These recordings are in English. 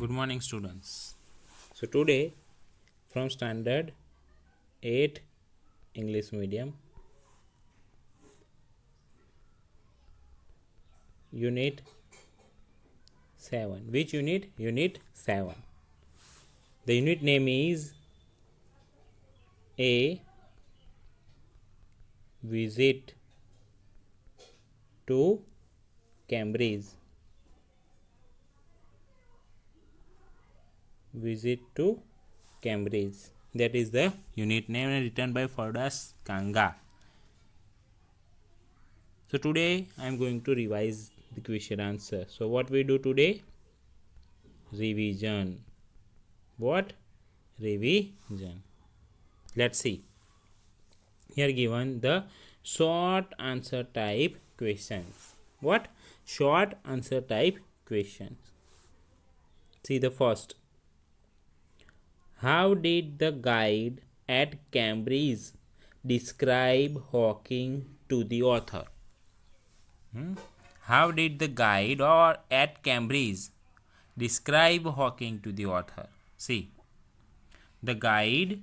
Good morning, students. So today from standard 8 English medium unit 7. Which unit? Unit 7. The unit name is A Visit to Cambridge. Visit to Cambridge. That is the unit name written by Fordas Kanga. So today I am going to revise the question answer. So what we do today? Revision. What? Revision. Let's see. Here given the short answer type questions. What? Short answer type questions. See the first. How did the guide at Cambridge describe Hawking to the author? How did the guide or at Cambridge describe Hawking to the author? See, the guide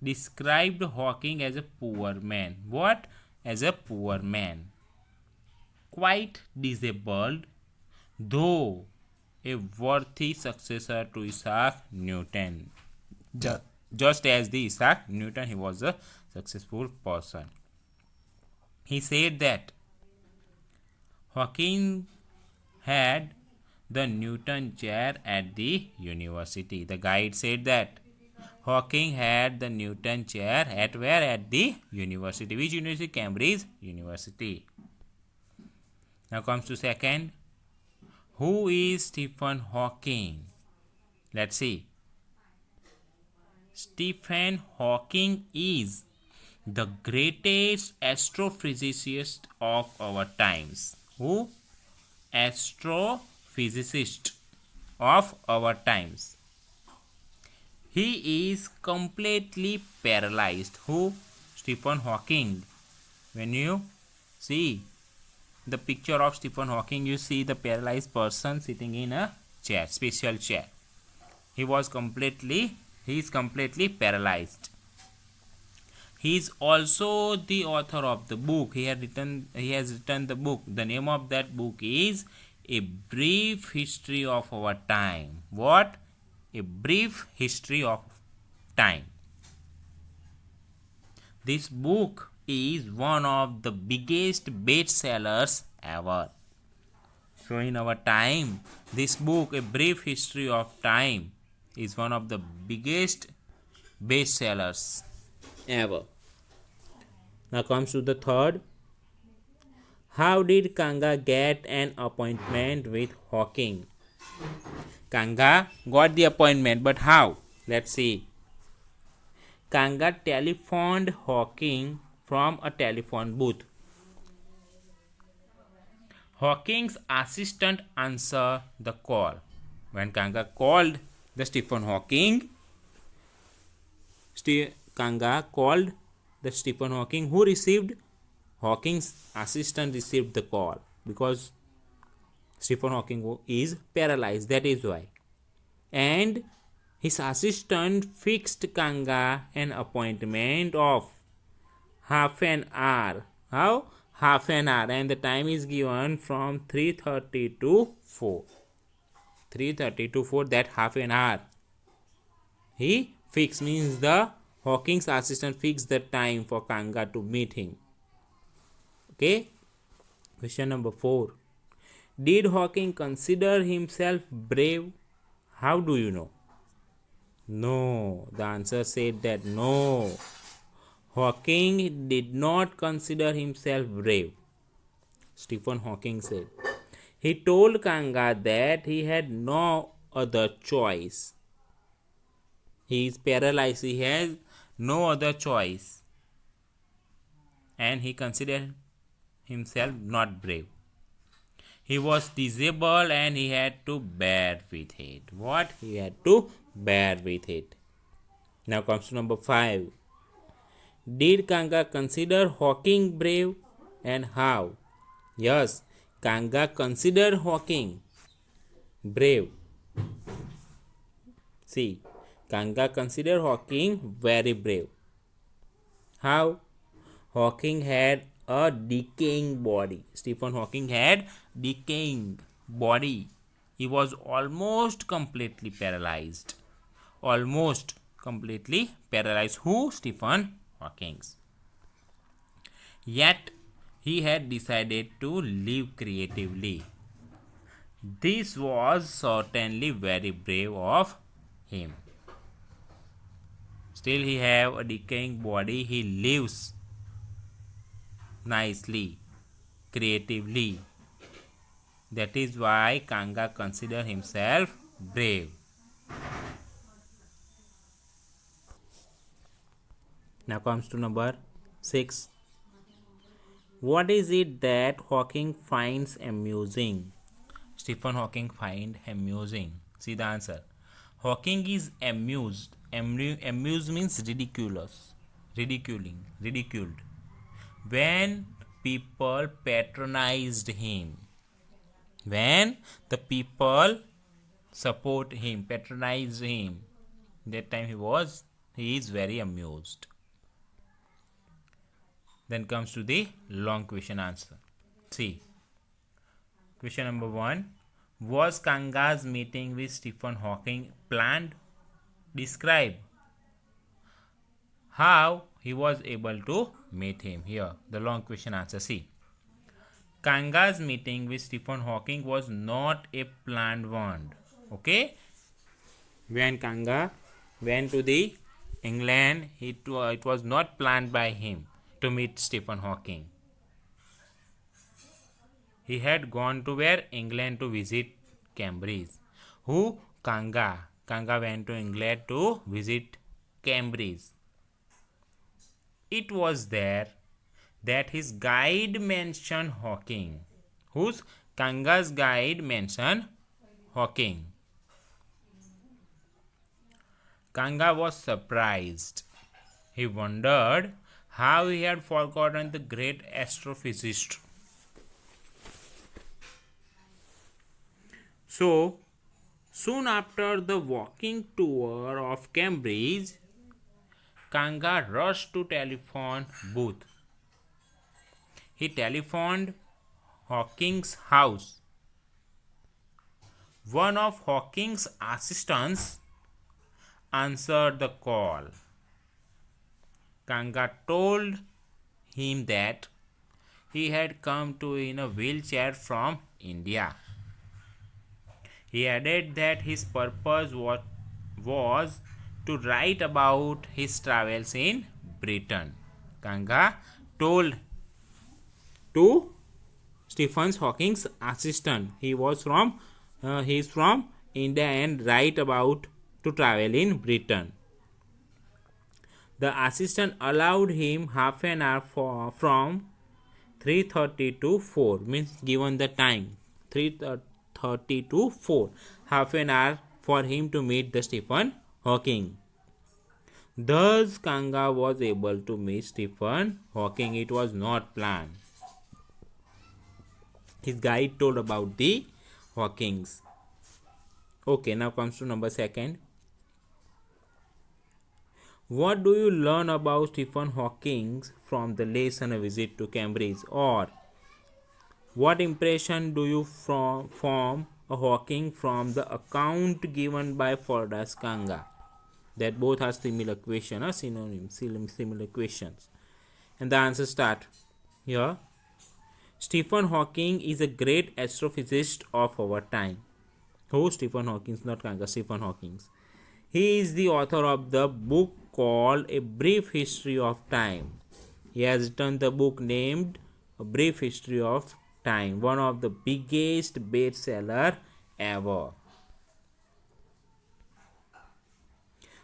described Hawking as a poor man. What? As a poor man. Quite disabled, though a worthy successor to Isaac Newton. Just as the Isaac Newton, he was a successful person. He said that Hawking had the Newton chair at the university. The guide said that Hawking had the Newton chair at where? At the university. Which university? Cambridge University. Now comes to second. Who is Stephen Hawking? Let's see. Stephen Hawking is the greatest astrophysicist of our times. Who? Astrophysicist of our times. He is completely paralyzed. Who? Stephen Hawking. When you see the picture of Stephen Hawking, you see the paralyzed person sitting in a chair, special chair. He is completely paralyzed. He is also the author of the book. He has written the book. The name of that book is A Brief History of Our Time. What? A Brief History of Time. This book is one of the biggest bestsellers ever. So in our time, this book, A Brief History of Time, is one of the biggest bestsellers ever. Now comes to the third. How did Kanga get an appointment with Hawking? Kanga got the appointment, but how? Let's see. Kanga telephoned Hawking from a telephone booth. Hawking's assistant answered the call. When Kanga called the Stephen Hawking, Kanga called the Stephen Hawking. Who received? Hawking's assistant received the call because Stephen Hawking is paralyzed. That is why. And his assistant fixed Kanga an appointment of half an hour. How? Half an hour. And the time is given from 3:30 to 4. 3:30 to 4, that half an hour. He fixed, means the Hawking's assistant fixed the time for Kanga to meet him. Okay. Question number 4. Did Hawking consider himself brave? How do you know? No. The answer said that no. Hawking did not consider himself brave. Stephen Hawking said. He told Kanga that he had no other choice. He is paralyzed. He has no other choice. And he considered himself not brave. He was disabled and he had to bear with it. What? He had to bear with it. Now comes to number 5. Did Kanga consider Hawking brave, and how? Yes, Kanga considered Hawking brave. See, Kanga considered Hawking very brave. How? Hawking had a decaying body. Stephen Hawking had decaying body. He was almost completely paralyzed. Almost completely paralyzed. Who? Stephen Hawking. Yet he had decided to live creatively. This was certainly very brave of him. Still he have a decaying body. He lives nicely, creatively. That is why Kanga considered himself brave. Now comes to number 6. What is it that Hawking finds amusing? Stephen Hawking find amusing. See the answer. Hawking is amused. Amuse means ridiculous. Ridiculed. When people patronized him. When the people support him, patronize him, that time he is very amused. Then comes to the long question answer. See, question number 1. Was Kanga's meeting with Stephen Hawking planned? Describe how he was able to meet him. Here, the long question answer. See, Kanga's meeting with Stephen Hawking was not a planned one. Okay? When Kanga went to the England, it was not planned by him to meet Stephen Hawking. He had gone to where? England to visit Cambridge. Who? Kanga. Kanga went to England to visit Cambridge. It was there that his guide mentioned Hawking. Whose? Kanga's guide mentioned Hawking. Kanga was surprised. He wondered how he had forgotten the great astrophysicist. So, soon after the walking tour of Cambridge, Kanga rushed to telephone booth. He telephoned Hawking's house. One of Hawking's assistants answered the call. Kanga told him that he had come to in a wheelchair from India. He added that his purpose was to write about his travels in Britain. Kanga told to Stephen Hawking's assistant he is from India and write about to travel in Britain. The assistant allowed him half an hour from 3:30 to 4, means given the time 3:30 to 4, half an hour for him to meet the Stephen Hawking. Thus Kanga was able to meet Stephen Hawking. It was not planned. His guide told about the Hawkings. Okay, now comes to number 2. What do you learn about Stephen Hawking from the lesson A Visit to Cambridge? Or what impression do you form a Hawking from the account given by Fordyce Kanga? That both are similar questions, or synonyms, similar questions. And the answers start here. Stephen Hawking is a great astrophysicist of our time. Who? Stephen Hawking, not Kanga, Stephen Hawking. He is the author of the book called A Brief History of Time. He has written the book named A Brief History of Time, one of the biggest bestseller ever.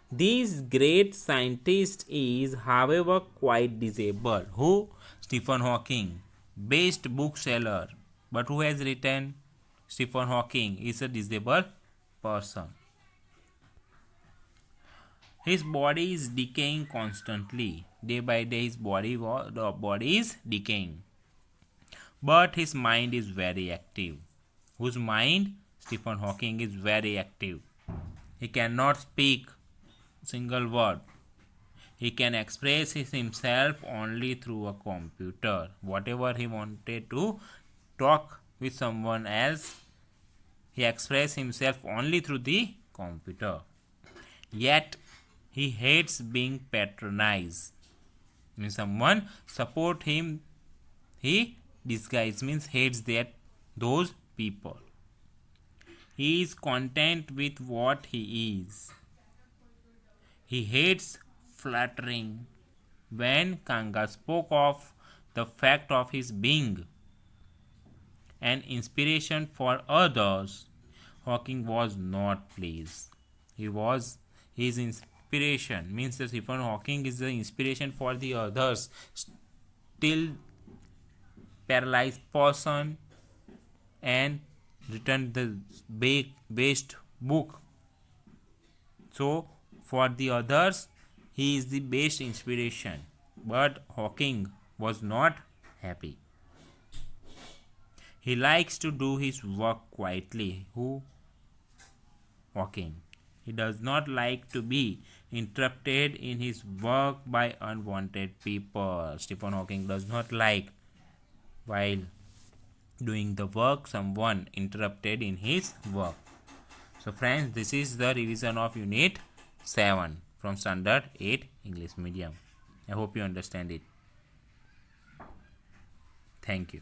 This great scientist is, however, quite disabled. Who? Stephen Hawking, best bookseller. But who has written? Stephen Hawking is a disabled person. His body is decaying constantly. Day by day his body is decaying. But his mind is very active. Whose mind? Stephen Hawking is very active. He cannot speak single word. He can express himself only through a computer. Whatever he wanted to talk with someone else, he expressed himself only through the computer. Yet he hates being patronized. When someone support him, he disguise means hates those people. He is content with what he is. He hates flattering. When Kanga spoke of the fact of his being an inspiration for others, Hawking was not pleased. His inspiration means that Stephen Hawking is the inspiration for the others. Still paralyzed person and written the best book. So for the others, he is the best inspiration. But Hawking was not happy. He likes to do his work quietly. Hawking. He does not like to be interrupted in his work by unwanted people. Stephen Hawking does not like while doing the work someone interrupted in his work. So friends, this is the revision of Unit 7 from Standard 8 English Medium. I hope you understand it. Thank you.